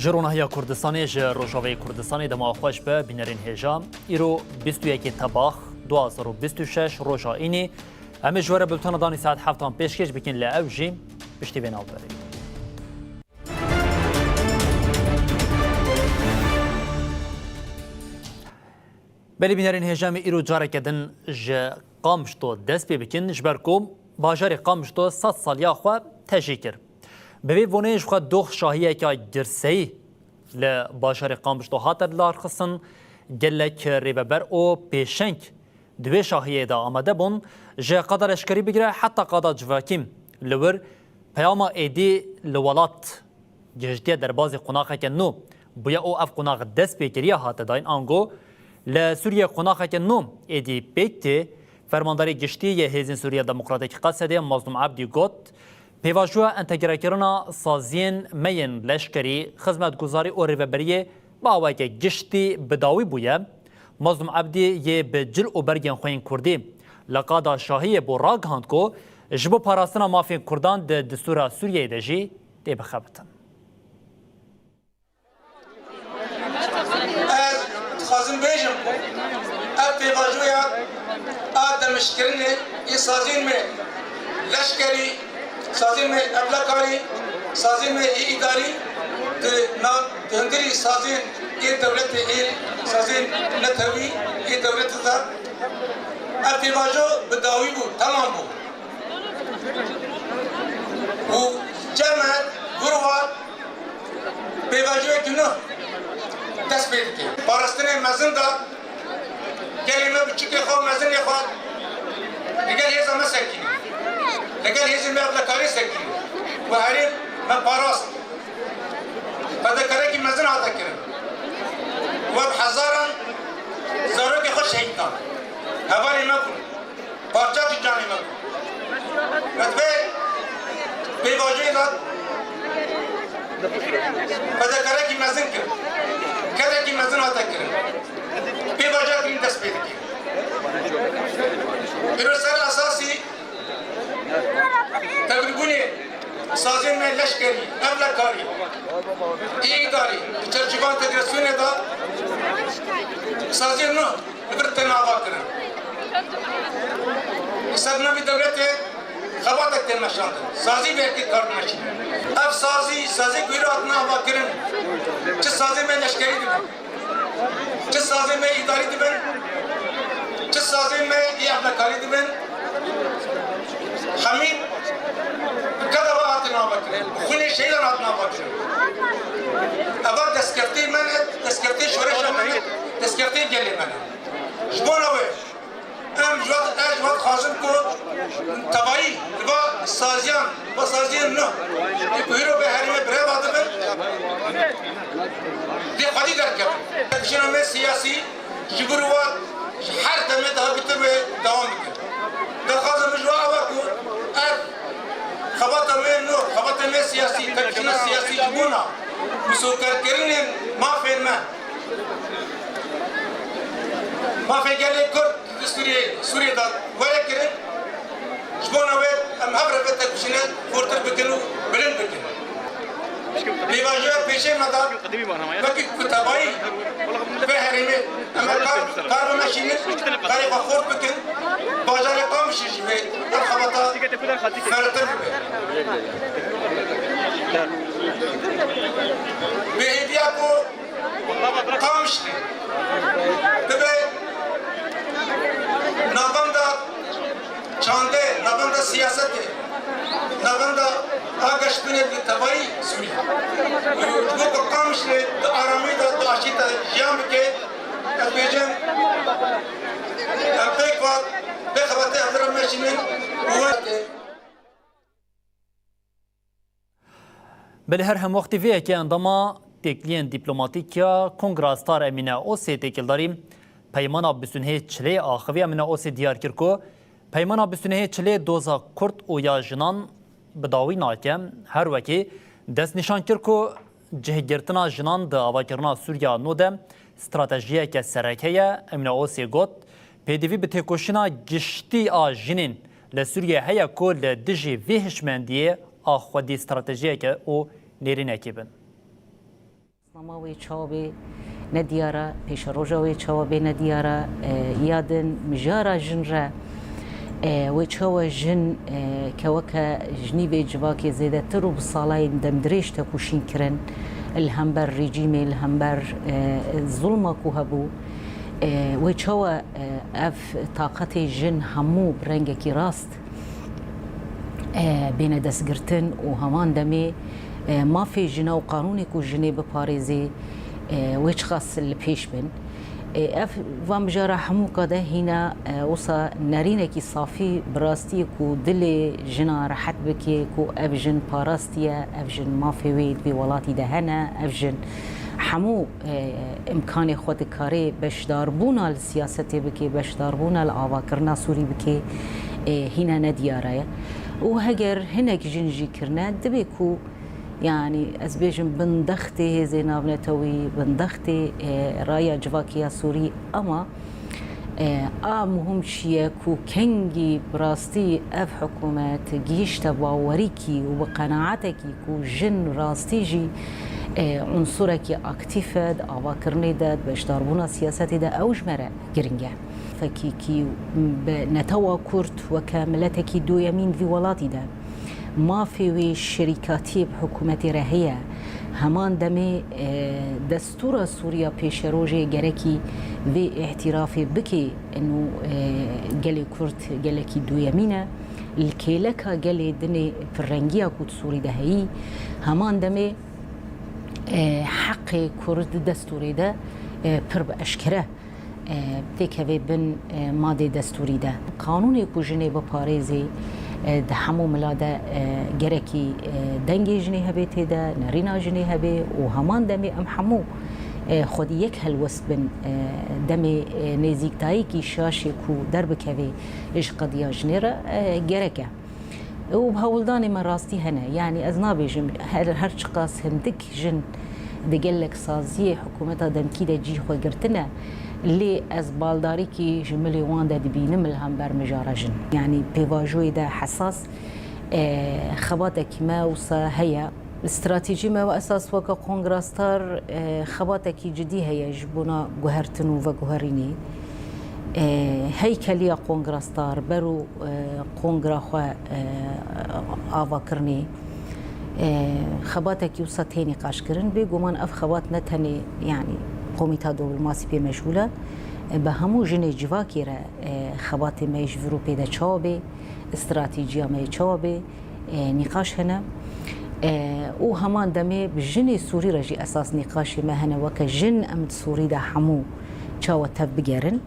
جرونهیا کردستانی ج روجاوی کردستانی دما خوش به بینرین هجا ایرو 21 تباخ 2026 روجا اینی همه جوره بلتان دانی ساعت 7 پیشکش بکن لعوجی پشتی بین آوری بلی بینرین هجا می ایرو جاره کدن ج قامشتو دست بی بکن جبرکم باجار قامشتو 100 سالیا خو تجیکر به وونیج خود دوخ شاهیه که درسی ل باشار قامشتو هاتر لار خصن گلک ریببر او پیشنگ دوی شاهیه دا آمده بون جه قدر اشکری بگیره حتی قدر جواکیم لور پیاما ایدی لولات گشتیه در بازی قناقه که نو بویا او اف قناق دست بگیریه هاته داین آنگو لسوریه قناقه که نو ایدی بیکتی فرمانداری گشتیه هیزین سوریه دموکراتیک قصده مظلوم عبدی گوت پیواجوه انتگراکرنا سازین مین لشکری خدمت گزاری و ریوبریه با اوای که گشتی بداوی بویه مظلوم عبدی یه به جل و برگین خوین کردی لقادا شاهی بو راگ هاند کو جبو پاراستنا مافین کردان ده دستور سوریه دجی دی بخبتن خازن بیجم پیواجوه دمشکرینه یه سازین میں لشکری سازی میں ابلاکاری سازی میں اداری دهندری سازی یہ دولت ایل سازی نتوی یہ دولت دا ارتباجو بداوی بو تمام بو و جمع گروهات پیواجو کنه دست بید که پارستن مزن دا کلمه بچکی خواه مزن خواه دیگر یه زمه سکنی لكن هذه المبلغ كاري سكين وهرب من باراست فذكرك مزن هذكر وبحزارا زاروك خوش هيكا هوالي مكن بارجات جاني مكن رتبه بواجه ذات فذكرك مزن كر كذا مزن هذكر بواجه كريم تسبيتك الرسالة الأساسي تقريبوني سازين में लश्करी अमलकारी ईदारी चर्चबान तदरसुने दा سازين नो برتناوا करन सबना भी दौलत है खबातक ते नशान साजी बेटी कर नशी अब साजी गुरात ना हवा करन च साजी में लश्करी दिबन च साजी में ईदारी दिबन च साजी में ये अमलकारी दिबन حميد كذا وقتنا بكر خلي شيء لنا بكر أبغى تسكرتي من تسكرتي شورش من تسكرتي جلي من شبونه وين أم جواد خازن كو تبعي تبع سازيان وسازيان نه يبيرو بهرمه بريء بعد بن دي خدي دركب شنو من سياسي جبروات حر دم ده بتبع دوام كده ده خازن مجوا وكو خبط من نو خبط من سياسي تكشنا سياسي جبونا مسوكر كرنين ما في ما في قال لي كرد سوريا ده ولا كرن جبونا وين ام هبر بتكشنا فورتر بكنو بلن بكنو بيواجه بيشي مدى بكي كتابي بهرمي اما كار ماشينه غير بخور بكن باجار قامش جبه الخبطه فرتر بهدياكو قامش تبع نابندا چانده نابندا سیاسته نابندا آگاش بینه تبایی سوری و قامش له آرامی دا داشته جام که بیجن پیک وقت بخواته اندر ماشینن بله هر هم وقتی ویه که انداما تکلین دیپلماتیکیا کنگراستار امینه اوسی تکل داریم پیمانا بسونه چلی آخوی امینه اوسی دیار کرکو پیمانا بسونه چلی دوزا کرد و یا جنان بداوی ناکم هر وکی دست نشان کرکو جهگرتنا جنان ده آواکرنا سوریا نو ده استراتژیه که سرکیه امینه اوسی گوت پیدوی به تکوشنا گشتی آجنین لسوریه هیا کو لدجی ویهشمندیه آخودی استراتژیه که او نیرین اکیبن نماوی چاوی ندیاره پیش روزاوی چاوی ندیاره یادن مجارا جنره و چاو جن كوكا جنيبي جواكي زيادة ترو بصالاين دمدريش تكوشين كرن الهمبر ريجيمي الهمبر ظلمة كوهبو و چاو اف طاقتي جن همو برنگكي راست بين دستگرتن و همان دمي ما في جنا و قانوني كو جني بباريزي ويش خاص البيش بن اف وام جرا همو قده هنا وصا نرينكي صافي براستي كو دل جنا راحت بكي كو اف جن باراستيا اف جن ما في ويد بولاتي دهنا اف جن همو امكاني خود كاري باش داربونا السياسة بكي باش داربونا الآواكرنا سوري بكي هنا نديارة وهجر هناك جنجي كرنا دبيكو يعني أزبيجن بندختي زيناب نتوي بندختي رايا جواكيا سوري أما مهم شيء كو كنجي براستي أف حكومة جيش تباوريكي وبقناعتك كو جن راستيجي عنصرك اكتيفد أواكرني داد باش داربونا سياساتي دا أوج مرة جرنجا فكيكي نتوا كورت وكاملتك دو يمين في ولاتي دا ما في شركاتي بحكومتي رهية همان دمي دستور سوريا بيشروجي جركي في اعترافي بكي انه جالي كورت جالكي دو يمينه الكيلكا جالي دني في الرنجية كوت سوري دهي همان دمي حق كرد دستوري ده برب أشكره بتكفي بن ماده دستوري ده قانوني كوجني بباريزي ده همو ملاده جركي دنگي جني هبيته ده نرينا جني هبي وهمان دمي ام همو خود یک هلوست بن دمي نزيكتاي كي شاشي كو درب كفي ايش قضيه جنيره جركه وبهولداني من راستي هنا يعني أذنابي جم هر شقاس هندك جن دقلك صازية حكومتها دمكي دا جي خو قرتنا اللي از بالداري كي جملي وان دا دبينم الهم برمجارة جن يعني بيواجوي دا حساس خباتك ما وصا هيا استراتيجي ما وأساس وكا كونغراستار خباتك جدي هيا جبونا جوهرتنو وجوهريني هيكلية كونغراستار برو كونغرا خوا آوا كرني خباتك يوصا تاني قاش كرن بيقومان اف خبات نتاني يعني قوميتا دبلوماسي بي مشغولة بهمو جني جواكي را خبات ما يجفرو بيدا چاوبي استراتيجيا ما يچاوبي نقاش هنا وهمان دمي بجني سوري رجي اساس نقاشي ما هنا وكا جن امد سوري دا حمو چاوة تف بگرن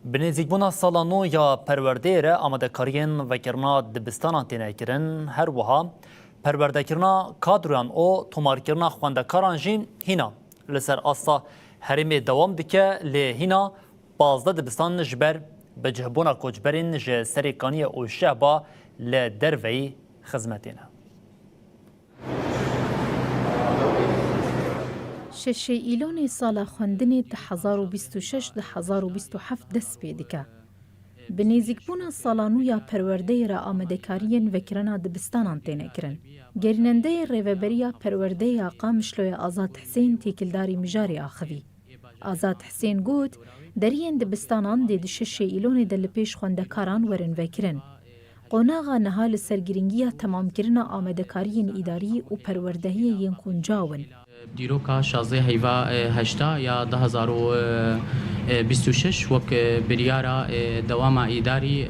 بنزیکبونا سالانو یا پرورده را آماده کارین و کرنا دبستان تینه کرن هر وها پرورده کرنا کادروان او تومار کرنا خواندکاران جین هینا لسر آسا هرمی دوام دکه لی هینا 15 دبستان جبر به جهبونا کوچبرین جه سریکانی او شعبا لی دروی خزمتینه شش ایلون سال خواندنی 1026 1027 دست پیدکه. بنزیکبونا سالانویا پرورده را آمدکارین وکرنا دبستانان تینه کرن. گریننده ریوبریا پرورده قامشلوی آزاد حسین تیکلداری مجاری آخوی. آزاد حسین گوت درین دبستانان دید شش ایلون دل پیش خواندکاران ورن وکرن. قوناغا نهال سرگرینگی تمام کرنا آمدکارین اداری و پروردهی ینکون جاون. دیروکا 16 هیوا 8 یا 2026 وک بریارا دوام اداری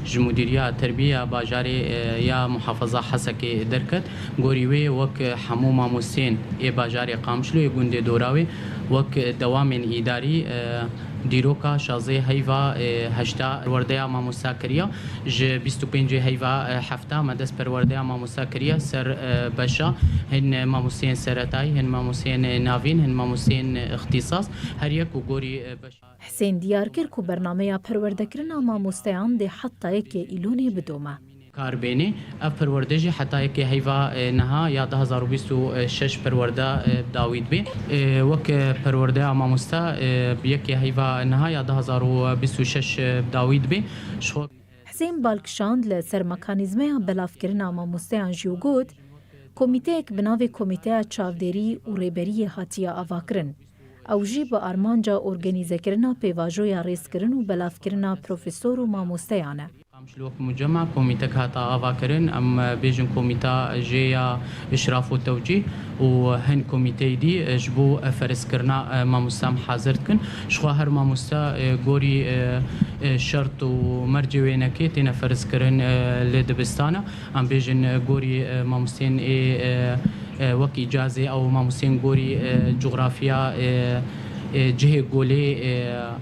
جمهوریت تربیه باجاری یا محافظه حسکی درکت گوریوی وک حمو ماموسین ای باجاری قامشلو گوند دوراوی وک دوام اداری دیروکا 16 هیوا 8 ورده ماموسا کریا ج 25 هیوا 7 مدرس پرورده ماموسا کریا سر بشا هن ماموسین سرتای هن ماموسین ناوین هن ماموسین اختصاص هر یک گوری بشا حسین دیار کر کو برنامه پرورده کرنا ماموستیان ده حتی یک ایلونی بدومه کاربینی اف پروردهی حتی یک هیوا نها یا 2026 پرورده داوید بی وک پرورده ماموستا یک هیوا نها یا 2026 داوید بی حسین بالکشاند لسر مکانیزمه بلافکرنا ماموستیان جیو گوت کمیتهک بناوی کمیته چاودری و ریبری هاتیا آواکرن او جی با ارمانجا ارگنیزه کرنا پیواجویا ریس کرن و بلافکرنا پروفیسور و ماموستیانه. شلوك مجمع كوميتك هاتا أفاكرين أم بيجن كوميتا جيا إشراف والتوجيه وهن كوميتي دي جبو فرس كرنا ما مستام حاضرت كن شخوا هر ما مستا غوري شرط ومرجي وينكي تينا فرس كرن لدبستانا أم بيجن غوري ما مستين وك إجازة أو ما مستين غوري جغرافيا جهة غولي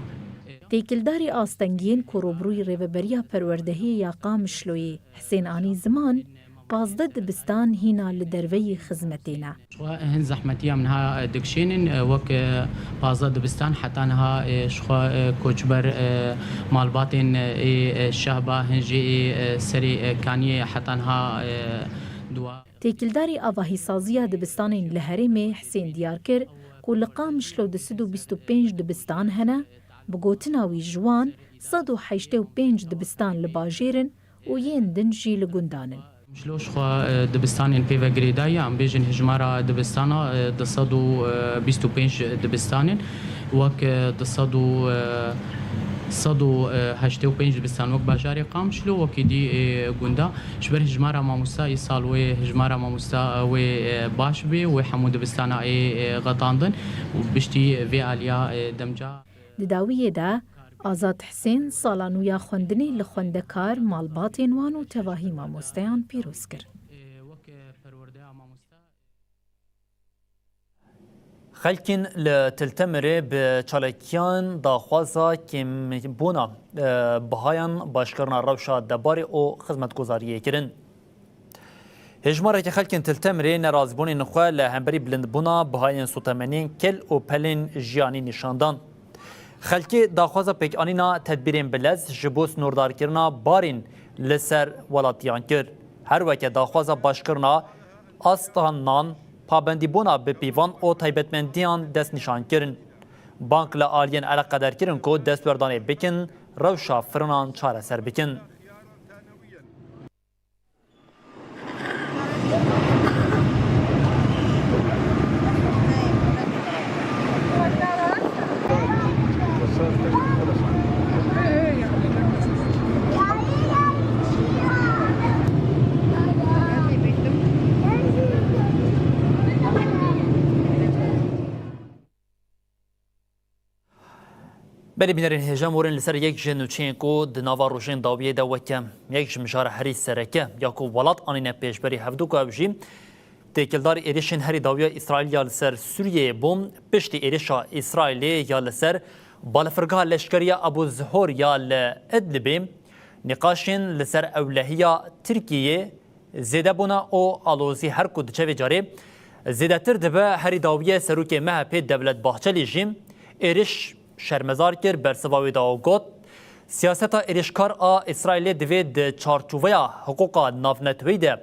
تیکلداری آستنگین کوروبروی ریوبریا پروردهی یا قامشلوی حسین آنی زمان پازده دبستان هینا لدروی خزمتینا. هن زحمتية منها دكشين وك بازا دبستان حتى انها شخوا كوچبر مالباتين الشهبة هنجي سري كانية حتى انها دوا. تیکلداری آواهی سازی دبستان لهرمی حسین دیار کر که لقامشلو دسدو 25 دبستان هنه بگوتناوی جوان 185 دبستان لباجیرن و ین دنجی لگندانن. شلوش خوا دبستان پیو گریدایی ام بیجن هجمارا دبستانا 125 دبستان وک 185 دبستان وک باجاری قام شلو وکی دی گندا شبر هجمارا ماموستا سال و هجمارا ماموستا و باش بی و حمود دبستانا غطاندن و بشتی وی آلیا دمجا دداویه دا آزاد حسین سالانویا خوندنی لخوندکار مالباتین وان و تواهی ماموستیان پیروز کرد. خلکین لتلتمره به چالکیان داخوازا کم بونا بهایان باشکرنا روشا دبار او خدمتگزاریه کرن. هجماره که خلکین تلتمره نرازبونی نخواه لهمبری بلند بونا بهایان سوتمنین کل و پلین جیانی نشاندان. خلکی داخوازا پیک آنینا تدبیرین بلز جبوس نوردار کرنا بارین لسر ولاتیان کر. هر وکه داخوازا باشکرنا آستان نان پابندی بونا به پیوان او تایبتمندیان دست نشان کرن. بانک لآلین علاقه در کرن که دست وردانه بکن روشا فرنان چاره سر بکن. بلی بینرین هجام ورن لسر یک جنوچین کو دناوا روشین داویه دا وکم یک جمشار هری سرکه یا کو ولات آنین پیشبری هفدو که بجیم تکلدار ایریشین هری داویه اسرائیل یا لسر سوریه بوم پشتی ایریشا اسرائیلی یا لسر بالفرگاه لشکریه ابو زهور یا لادلبی نقاشین لسر اولهیا ترکیه زیده بونا او آلوزی هر کو دچه جاری زیده تر دبه هری داویه سروک مهپی دولت باحچلی جیم ایریش شرمزار کر برسواوی دا گوت سیاستا ایریشکار اسرائیل دوید چارچوبیا حقوقا نافنتوی ده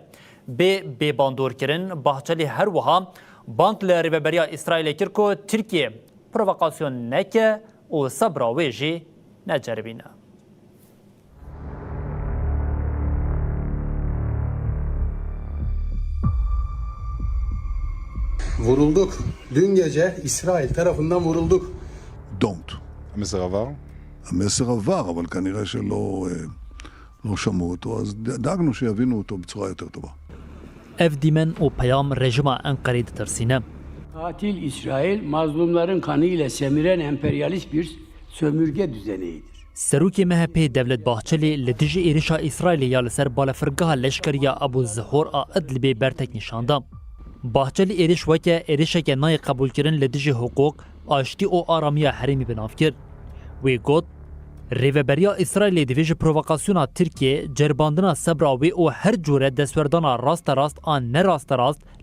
به باندور کرن باحچلی هر وها بانک لریبریا اسرائیل کر کو ترکیه پرووکاسیون نکه و صبراوی جی نجربینه. Vurulduk. Dün gece İsrail tarafından vurulduk. Don't. המסר עבר? המסר עבר, אבל כנראה שלא שמעו אותו, אז דאגנו שיבינו אותו בצורה יותר טובה. Ev dimen o peyam rejima Ankara'yı tersine. Katil İsrail mazlumların kanıyla semiren emperyalist bir sömürge düzenidir. Seruki MHP devlet bahçeli ledici irişa İsrail'i ya ser balafırgaha leşkeriya Abu Zahor a Idlib'e bertek nişanda. Bahçeli iriş veke irişeke nayı kabul kirin ledici hukuk آشتی او آرامی حریمی بناف کرد. وی گوت ریوبریا اسرائیل دیویج پرووکاسیونا ترکیه جرباندنا سبراوی او هر جوره دستوردانا راست آن نه راست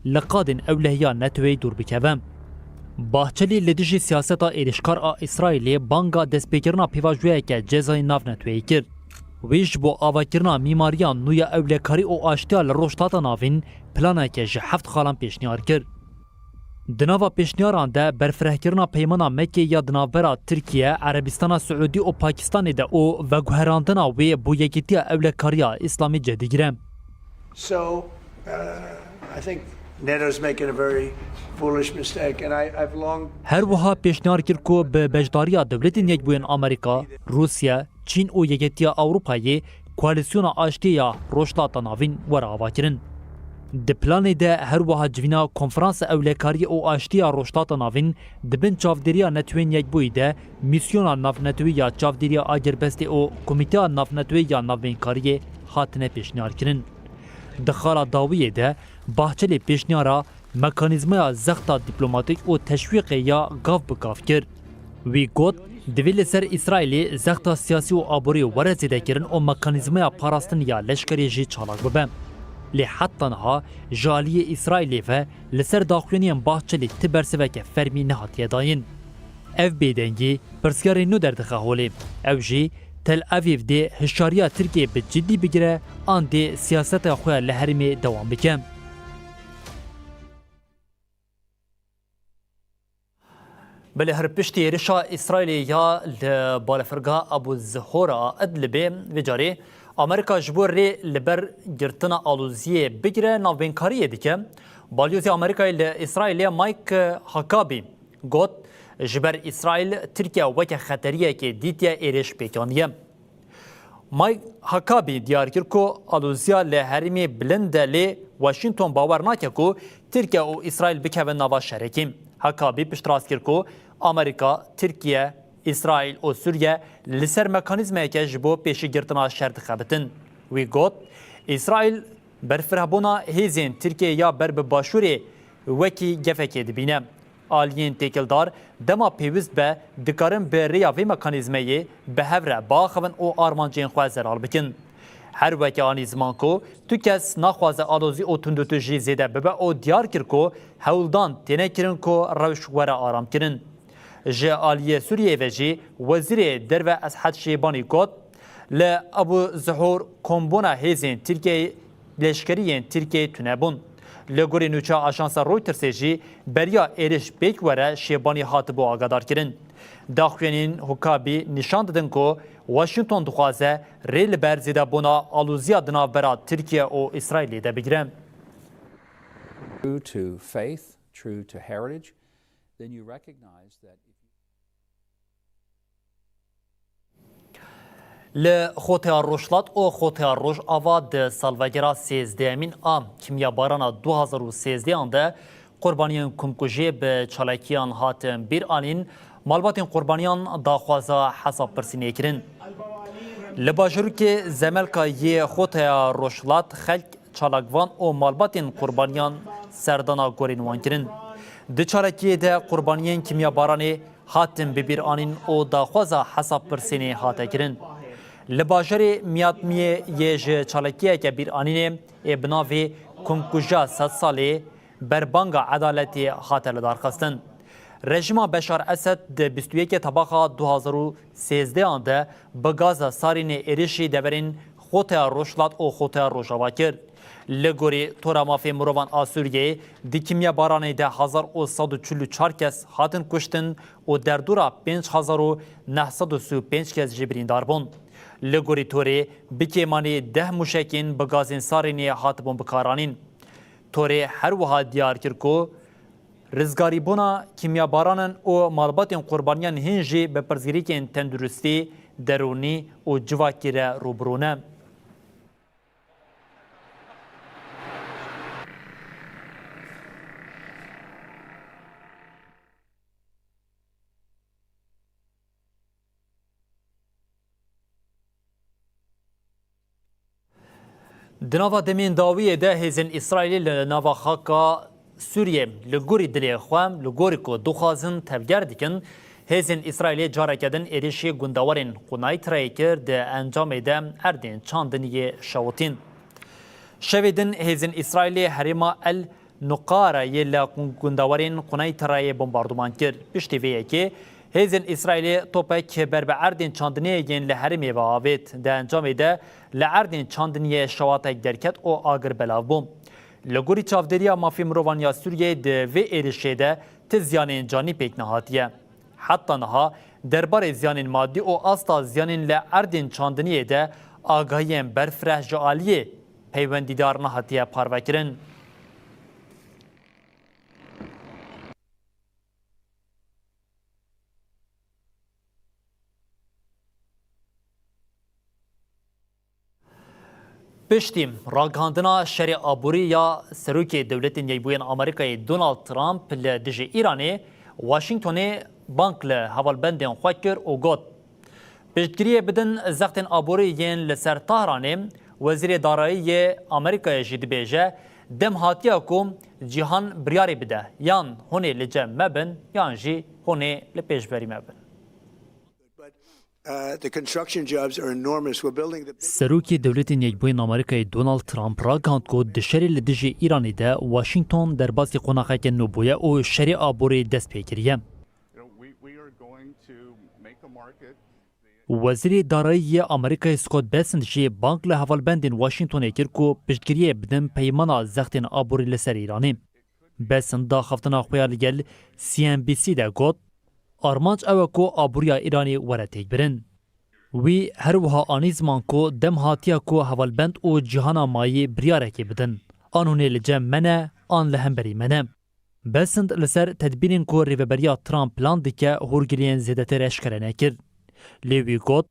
لقادن اولهیا نتوی دور بکوم. باحچلی لدیجی سیاستا ایرشکار اسرائیلی بانگا دستپیکرنا پیواجویه که جزای ناف نتوی کرد. ویش بو آواکرنا میماریان نویا اولکاری او آشتیا لروشتاتا ناوین پلانا که جهفت خالان پیشنیار کرد. دناوا پیشنیاران ده برفرهکرنا پیمانا مکه یا دناورا ترکیه، عربستان سعودی و پاکستان ده او و گوهراندنا وی بو یکیتی اولکاریا اسلامی جدیگرم. So I think NATO's making a very foolish mistake and I've long هر وها پیشنیار کرد که به بجداریا دولتین یک بوین آمریکا، روسیه، چین و یکیتی اروپایی کوالسیون آشتی یا روشتات ناوین ور آوا کرن. د پلان ده هر وها جوینا کنفرانس اولکاری او آشتی یا روشتات ناوین دبن چاودریا نتوین یک بوی ده میسیون ناف نتوی یا چاودریا آگربستی او کمیته ناف نتوی یا ناوینکاری هاتنه پیشنیار کرن. دخالا داویه ده باحچل پیشنیارا مکانیزمیا زختا دیپلوماتیک و تشویق یا گاف بگاف کرد. وی گوت دویل سر اسرائیلی زختا سیاسی و آبوری ورزیده کرن و مکانیزمیا پاراستن یا لشکری جی چالاک ببن. لی حتی نها جالی اسرائیلی و لسر داخلونیم باحچلی تبرسوه که فرمی نهاتیه داین. اف بیدنگی پرسیاری نو در دخواهولی. او جی تل اویو ده هشاریا ترکیه به جدی بگیره آن ده سیاست خواه لحرمی دوام بکن. بله هر پشتی رشا اسرائیلی یا بالفرگا ابو زهورا ادلبه و جاری امریکا جبور ری لبر گرتنا آلوزیه بگیره ناوینکاریه دیگه بالیوزی امریکای اسرائیلی مایک حکابی گوت جبر اسرائیل ترکیه وکه خطریه که دیتیه ایرش پیکانیه. مایک حکابی دیار کرد که آلوزیا لحرمی بلند لی واشنطن باور نکه که ترکیه و اسرائیل بکوه نوا شرکیم. حکابی پشتراست کرد که امریکا، ترکیه، اسرائیل و سوریه لسر مکانیزمه که جبو پیشی گرتنا شرط خبتن. وی گوت اسرائیل برفرهبونا هیزین ترکیه یا بر باشوری وکی گفه دبینه. آلین تکلدار دما پیوست به دکارن به ریاوی مکانیزمه به هفره باخون و آرمانجین خواه زرال بکن. هر وکی آنی زمان کو تو کس نخواز آلوزی او تندوتو جی زیده ببه او دیار کر کو هولدان تینه کرن کو روش وره آرام کرن. جه آلیه سوریه و جی وزیر در و از حد شیبانی گوت ل ابو زهور کمبونا هیزین ترکیه لشکریین ترکیه تونبون. لگوری نوچه آشانس رویترز جی بریا ایرش بیک وره شیبانی هاتبو آگادار کرن. داخلینین حکابی نشان دادن که واشنطن دخوازه ریل برزیده بونا آلوزیا دنابرا ترکیه و اسرائیلی ده بگیرن. True to faith, true to heritage, then you recognize that لخوتها روشلات و خوتها روش آواد سالوگرا 13 آم کیمیا بارانا 2013 آنده قربانیان کمکوژی به چالاکیان هاتن بیر آنین مالباتین قربانیان داخوازا حساب پرسینه کرن. لباجرو که زملکا یه خوتها روشلات خلق چالاکوان و مالباتین قربانیان سردانا گورینوان کرن. ده چالاکیه ده قربانیان کیمیا بارانی هاتن ببیر آنین و داخوازا حساب پرسینه هاته کرن. لباجر میادمیه یه چالاکیه که بیر آنینه ابناوی کمکوژا 100 ساله بربانگا عدالتی خاطر دارخستن. رژیم بشار اسد 21 طبقه 2013 آنده به گاز سارین ایریشی دورین خوته روشلات و خوته روشاوا کرد. لگوری تورا مافی مروان آسوریه دیکیمیا بارانه 1144 کس هاتن کشتن و در دورا 5935 کس جبرین دار بون. لگوری توری بکیمانی 10 مشکین به گازین سارین هاتبون بکارانین. توری هر وها دیار کرکو رزگاری بونا کیمیا بارانن و مالباتین قربانیان هنجی به پرزگریکین تندرستی درونی و جواکی را روبرونه. دناوا دمین داویه ده هزین اسرائیلی لناوا خاکا سوریه لگوری دلی خوام لگوری که دخوازن تفگر دیکن هزین اسرائیلی جاره کدن ایریشی گندوارین قنای ترایی کرد انجام ده اردین چاندنی شوتین. شویدن هزین اسرائیلی حریما النقاره یلا گندوارین قنای ترایی بمباردمان کرد. پشتی ویه که هزین اسرائیلی توپک بر به اردین چاندنی ین لحرمی و آوید ده انجام ده لعردین چاندنی شواتک درکت و آگر بلاو بوم. لگوری چاودریا مافی مروانیا سوریه ده و ایرشه ده تزیان جانی پیک نهاتیه. حتی نها درباره زیان مادی و استا زیان لعردین چاندنیه ده آگاهی برفره جعالیه پیوندیدار نهاتیه پاروکرن. پشتیم راگهاندنا شر آبوری یا سروک دولت نیبوین آمریکای دونالد ترامپ لدژ ایرانی واشنگتن بانک لحوالبندین خوکر و گوت. پشتگیری بدن زختن آبوری ین لسر طهرانی وزیر دارایی آمریکای جدی بیجه دم هاتیا کوم جهان بریاری بده یان هونه لجم مبن یان جی هونه لپیشبری مبن. سروکی دولت نیبوین آمریکای دونالد ترامپ را گاند کو دشری لدژ ایرانی ده واشنگتن در باسی قناقک نوبویه و شری آبوری دست پیکریه. وزیر دارایی آمریکای سکوت بیسنت جی بانک لحوالبندین واشنگتن اکر کو پشتگیری بدن پیمانا زختین آبوری لسر ایرانی. بیسنت دا خفتنا خویال گل CNBC ده گوت آرمانج او کو آبوریا ایرانی وره تیک برن. وی هر وها آنی زمان کو دم هاتیا کو حوالبند او جهانا مایی بریاره که بدن. آنونه لجم منه، آن لهمبری منه. بسند لسر تدبیرین کو ریوبریا ترامپ پلان دیکه هورگیرین زیده تر اشکره نکر. لیوی گوت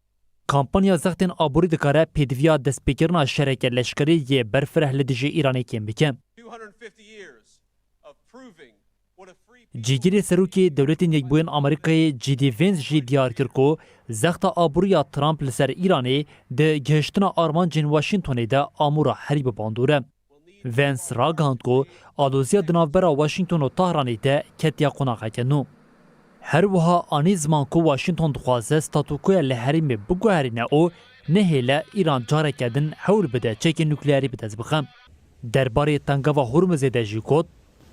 کامپانیا زختین آبوری دکاره پیدویا دست بکرنا شرکه لشکری یه برفره لدیجی ایرانی کم بکم. جیگیری سروکی دولت نیبوین آمریکای جدی وینز جی دیار کرد کو زخت آبوریا ترامپ لسر ایرانی ده گهشتنا آرمانجین واشنگتن ده آمورا حریب باندوره. وینز را گاند کو آلوزیا دناوبرا واشنگتن و طهرانی ده کتیا قناقه کنو. هر وها آنی زمان کو واشنگتن دخوازه ستاتوکوی لحریم بگوهرینه او نهیله ایران جاره کردن حول بده چک نوکلیاری بدز بخم. درباره تنگاوا هرمز ده جی کود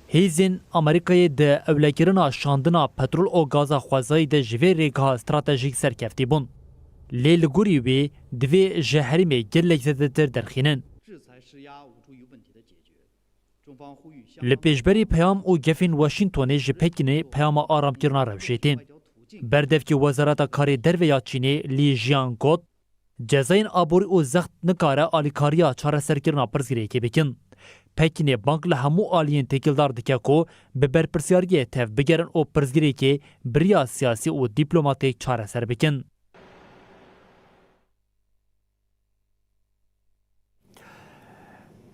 هیزین آمریکای ده اولکرنا شاندنا پترول او گازا خوازای ده جوی ریگها استراتژیک سرکفتی بون. لیل گوری وی دوی جهریم گلک زده در درخینن. لپیشبری پیام او گفین واشنگتن جپکنه پیام آرام کرنا روشیتین. بردف که وزارت کاری درویا چینی لی جیان گوت جزاین آبوری او زخت نکاره آلیکاریا چاره سرکرنا پرزگیره که بکن. پکینه بانک لهمو آلیین تکیلدار دکه کو به برپرسیاری تف بگرن او پرزگیری که بریا سیاسی و دیپلوماتیک چاره سر بکن.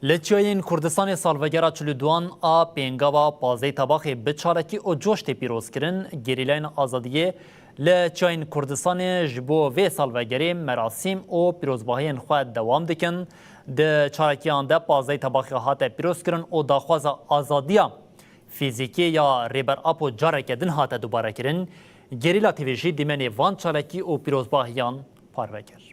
لچیاین کردستان سالوگرا 42 آ پینگاوا پازه طباخی بچارکی او جوشت پیروز کرن گریلین آزادیه لچیاین کردستان جبو و سالوگری مراسم او پیروزباهین خود دوام دکن ده چارکیان ده پازه طباخی هات پیروز کرن او داخواز آزادیا فیزیکی یا ریبر اپو جارکدن هات دوباره کرن گریلا تیویجی دیمنی وان چارکی او پیروزباهیان پاروکر.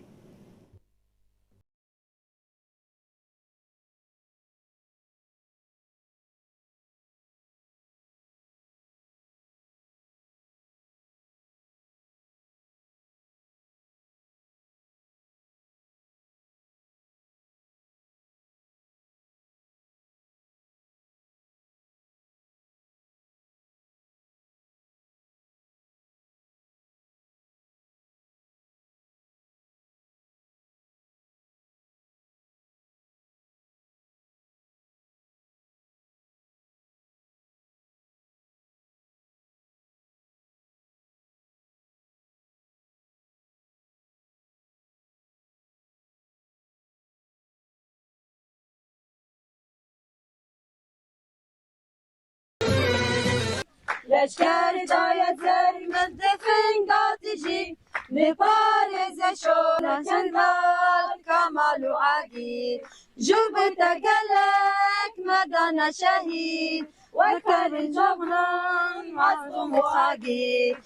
لشکر داید زرمز فنگاتجی نپارز شورا چندال کمال و عگیر جوب تگلک مدان شهید وکر جغنان مظلوم و عگیر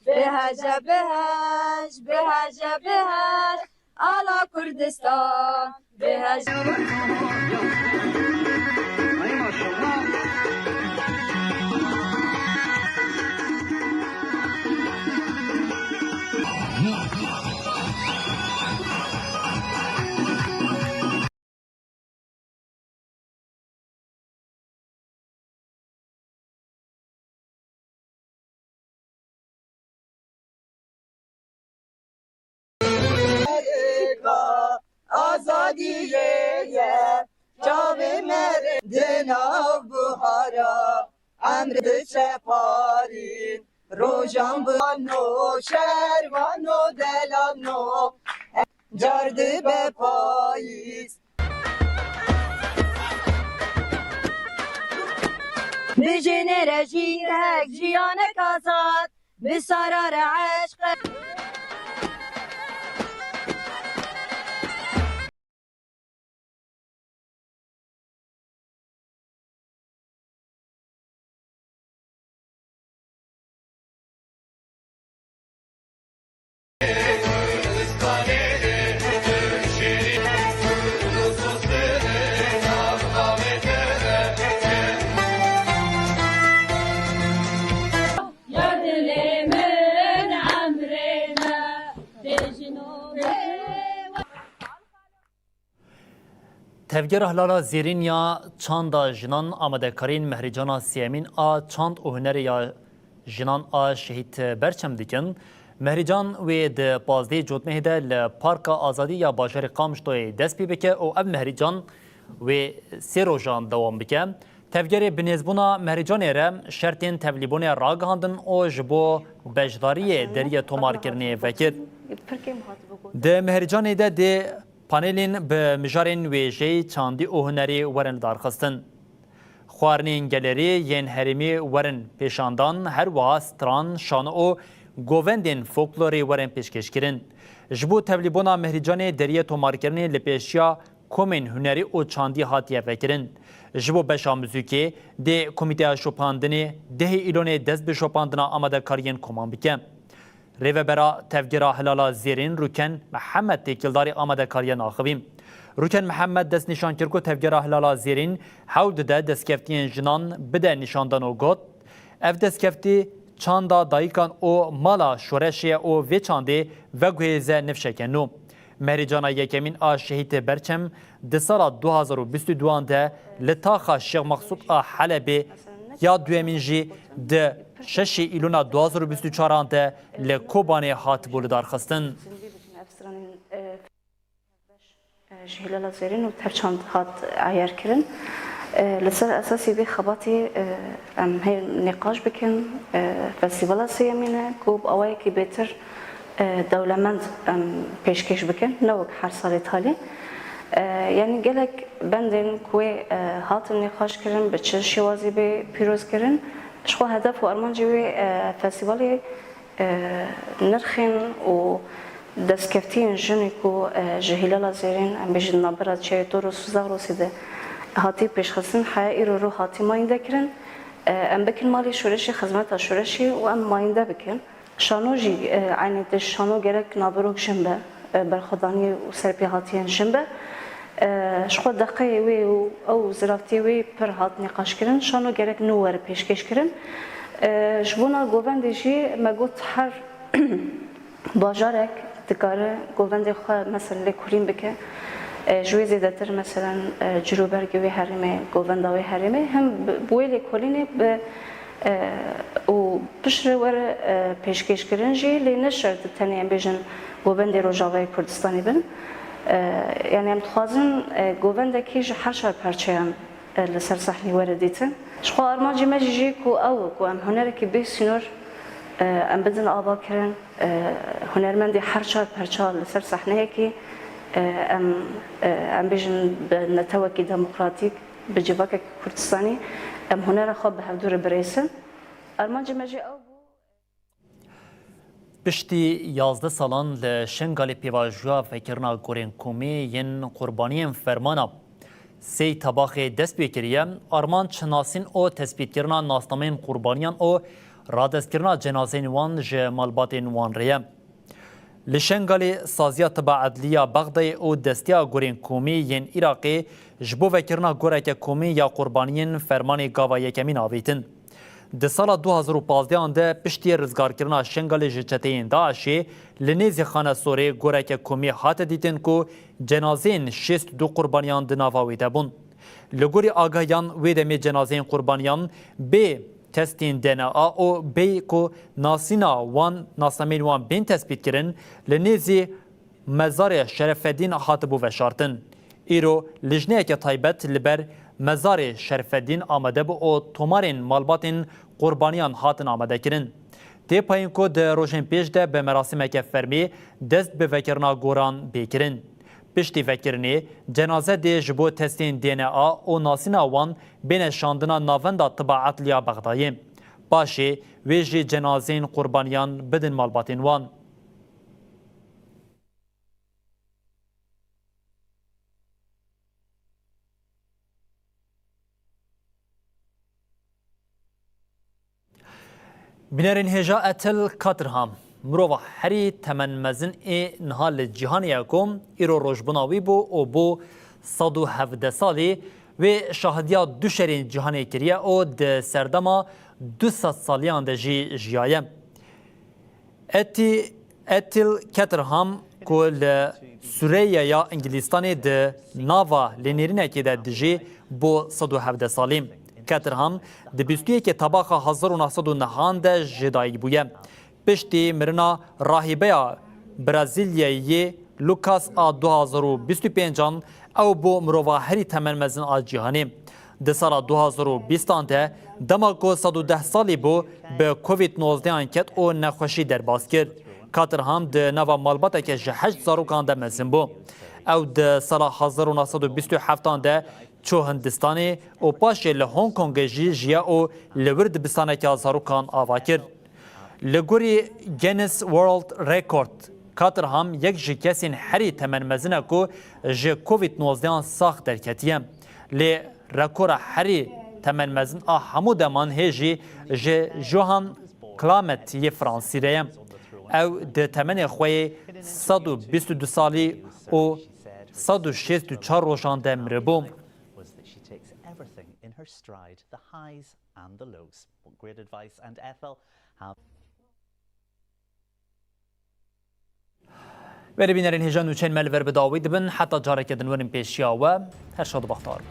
بهج بهج بهج بهج آلا کردستان بهج شادیه جاوی مر دناو بهارا امر چپارین روجان بانو شروانو دلانو جرد به پاییز بجنه رجیرک جیانک آزاد به سرار عشق تفجیر هلالا زیرین یا چند جنان آمده کارین مهرجان سیمین آ چند هنر یا جنان آ شهید برچم دیکن مهرجان و د پازده جوتمه ده لپارک آزادی یا باشر قامشتوی دست پی بکه او اب مهرجان و سی روزان دوام بکه تفجیر بنزبونا مهرجان اره شرطین تبلیبون راگ هندن او جبو بجداری دریه تومار کرنه وکر ده مهرجان ده پانلین به مجارین ویژه چاندی او هنری ورن دارخستن. خوارنین گلری ین هرمی ورن پیشاندان هر وها ستران شان او گووندین فولکلوری ورن پیشکش کرن. جبو تبلیبونا مهرجان دریه تومار کرنه لپیشیا کومین هنری او چاندی هاتیه فکرن. جبو بشا موزیکی ده کمیته شوپاندنی ده ایلون دست به شوپاندنا آماده کارین کمان بکن. ریوبرا تفجیرا هلالا زیرین روکن محمد تکیلداری آماده کاریا ناخویم. روکن محمد دست نشان کرد تفجیرا هلالا زیرین حول ده دستکفتین جنان بده نشاندن و گوت. اف دستکفتی چاندا دایکان او مالا شورشی او وی چانده و گویزه نفشکنو. مهرجانا یکمین آ شهید برچم ده سال 2022 ده لطاقه شیخ مقصود آ حلبی یا دویمین جی ده 6 ایلونا 2024 ده لکوبانه هات بولدار خستن. جهیل زیرین و ترچاند هات عیار کرن. لسر اساسی به خباتی ام هی نقاش بکن فستیوال سیمینه کوب آوایی که بهتر دولمند پیشکش بکن نوک هر سال تالی. یعنی گلک بندن کوی هات نقاش کرن به چه شوازی به پیروز کرن. شو هدف و ارمان جوی فستیوالی نرخین و دستکفتین جنی کو جهیل زیرین ام بیشتر نبرد چه دور سوزار رسیده هاتی پیشخستن حیاتی رو هاتی ماینده کرن ام بکن مالی شورشی خدمت شورشی و ام ماینده بکن شانو جی عینی دش شانو گرک نابروک جنبه برخدانی و سرپی هاتیان جنبه شخو دقیقی وی او زرافتی وی پر هات نقاش کرن شانو گرک نوور پیشکش کرن شبونا گووندی جی مگوت هر باجارک دکاره گووندی خواه مثلا لکولین بکه جوی زیادتر مثلا جروبرگی وی حریمه گوونداوی حریمه هم بوی لکولینی به و پشت ور پیشکش کردن جی لی نشرد تنیم بیشن گووندی روجاوی کردستانی بن یعنی ام تخازن گوونده کیش هر شب پرچم لسر صحنی وردیتن شخو ارمانجی مجیجی کو او کو ام هنر کی به سینور ام بدن آبا کرن هنرمندی هر شب پرچال لسر صحنه کی ام بیشن نتوکی دموکراتیک بجواک کردستانی ام هنر خواب به هفدور بریسن ارمانجی مجی او پشتی 11 سالان لشنگال پیواجوا فکرنا گورین کومی ین قربانی فرمانا سی طباخ دست بیکریه آرمان چناسین او تثبیت کرنا ناسنامین قربانیان او رادست کرنا جنازین وان جمالباتین وان ریه لشنگال سازیا تبع عدلیا بغدای او دستیا گورین کومی ین عراقی جبو فکرنا گورک کومی یا قربانیین فرمان گاوا یکمین آویتن د سال 2015 آنده پشتی رزگار کرنا شنگال جچتین داعشی لنیزی خانه سوری گورک کومی هات دیتن کو جنازین 62 قربانیان دناواوی دبون. لگوری آگاهیان ویدمی جنازین قربانیان به تستین DNA او به کو ناسینا وان ناسنامین وان بین تثبیت کرن لنیزی مزار شرف الدین هاتبو و شارتن. ایرو لجنه که تایبت لبر مزار شرفدین آمده بو او تومارین مالباتین قربانیان هاتن آمده کرن. تی پایین کو ده روشن پیش ده به مراسم که فرمی دست به وکرنا گوران بیکرن. پشتی وکرنی جنازه ده جبو تستین DNA او ناسینا وان بین شاندنا ناوندا طباعت لیا بغداییم. باشه ویجی جنازین قربانیان بدن مالباتین وان. بنرین هجا اتل کاترهام مروه هری تمن مزن نهال جهان یکم ایرو روشبناوی بو او بو 117 سالی و شاهدیا دو شرین جهان کریه او ده سردما 200 سالیان ده جیایه. اتل کاترهام کل سوریه یا انگلیستانی ده ناوا لنیرینه که ده دجی بو 117 سالیم. کاترهام دبیستویی که طباقه 1909 ده جدایی بویه. پشتی مرنا راهبه برازیلیایی لوکاس آ 2025 او بو مروه هری تمن مزن آ جهانی. ده سال 2020 ده دماغو 110 سالی بو به کووید 19 انکت او نخوشی در باز کرد. کاترهام ده نوا مالباته که 8 زاروکان ده مزن بو. او ده سال 1927 ده چو هندستانی او پاشه لهونگ کنگ جیا او لورد بستانه که زاروکان آوا کرد. لگوری گینس ورلد ریکورد کاترهام یک جی کسین هری تمن مزنه کو جی کووید 19 ساخت درکتیه. لی رکور هری تمن مزن همو دمان هجی جی جوهان کلامت یه فرانسی ریم. او ده تمن خوی 122 سالی او 164 روشان ده مربوم. In her stride, the highs and the lows. What great advice and Ethel have. ولی بینرین هجان و چند مل ور بداوید بن حتی جاره کدن ورن پیشیا و هر شاد بختار.